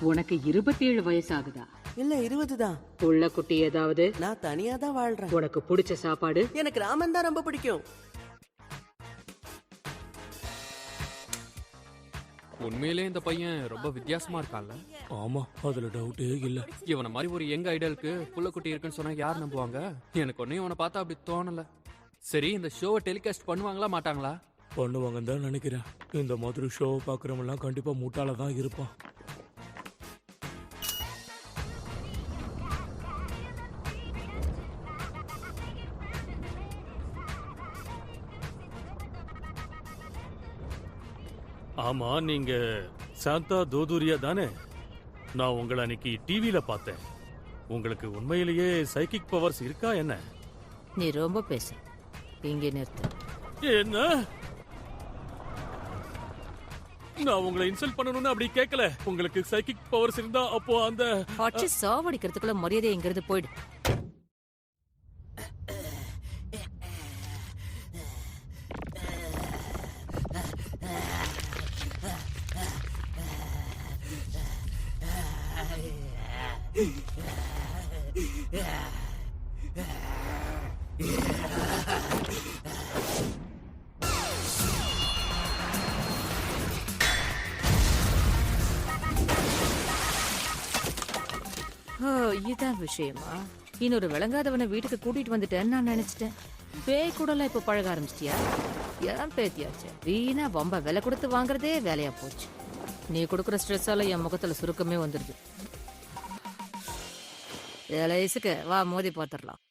உனக்கு 27 வயசு ஆகுதா? இல்ல 20 தான். புள்ள குட்டி ஏதாவது? நான் தனியா தான் வாழ்றேன். உனக்கு பிடிச்ச சாப்பாடு? எனக்கு ராமன் தான் ரொம்ப பிடிக்கும். உண்மையிலே இந்த பையன் ரொம்ப வித்தியாசமா இருக்கான்ல. ஆமா, அதுல டவுட்டே இல்ல. இவனை மாதிரி ஒரு யங் ஐடலுக்கு புள்ள குட்டி இருக்குன்னு சொன்னா யார் நம்புவாங்க? எனக்கு ஒன்னும் இவனை பார்த்தா அப்படி தோணல. சரி, இந்த ஷோவை டெலிகாஸ்ட் பண்ணுவாங்களா மாட்டாங்களா? பண்ணுவாங்கன்னு தான் நினைக்கிறேன். இந்த மாதிரி ஷோ பாக்குறவங்க எல்லாம் கண்டிப்பா முட்டாள தான் இருப்பான். ஆமா, நீங்க சாந்தா தோதூரியா தானே? நான் உங்களை அன்னைக்கு டிவியில பார்த்தேன். உங்களுக்கு உண்மையிலேயே சைக்கிக் பவர்ஸ் இருக்கா என்ன? நீ ரொம்ப பேசு. இங்கே நிறுத்து. என்ன? நான் உங்களை இன்சல்ட் பண்ணணும்னு அப்படி கேட்கல. உங்களுக்கு சைக்கிக் பவர்ஸ் இருந்தா அப்போ அந்த அடிச்சு சாவடிக்கிறதுக்குள்ள மரியாதை எங்கிறது போயிடு. இதான் விஷயமா? இன்னொரு விளங்காதவனை வீட்டுக்கு கூட்டிட்டு வந்துட்டேன்னு நான் நினைச்சிட்டேன். பேய் கூடலாம் இப்ப பழக ஆரம்பிச்சிட்டியா? ஏன் பேத்தியாச்சு, வீணா வம்ப விலை கொடுத்து வாங்குறதே வேலையா போச்சு. நீ கொடுக்குற ஸ்ட்ரெஸ்ஸால என் முகத்துல சுருக்கமே வந்துடுது. வயசுக்கு வா, மோதி பார்த்துடலாம்.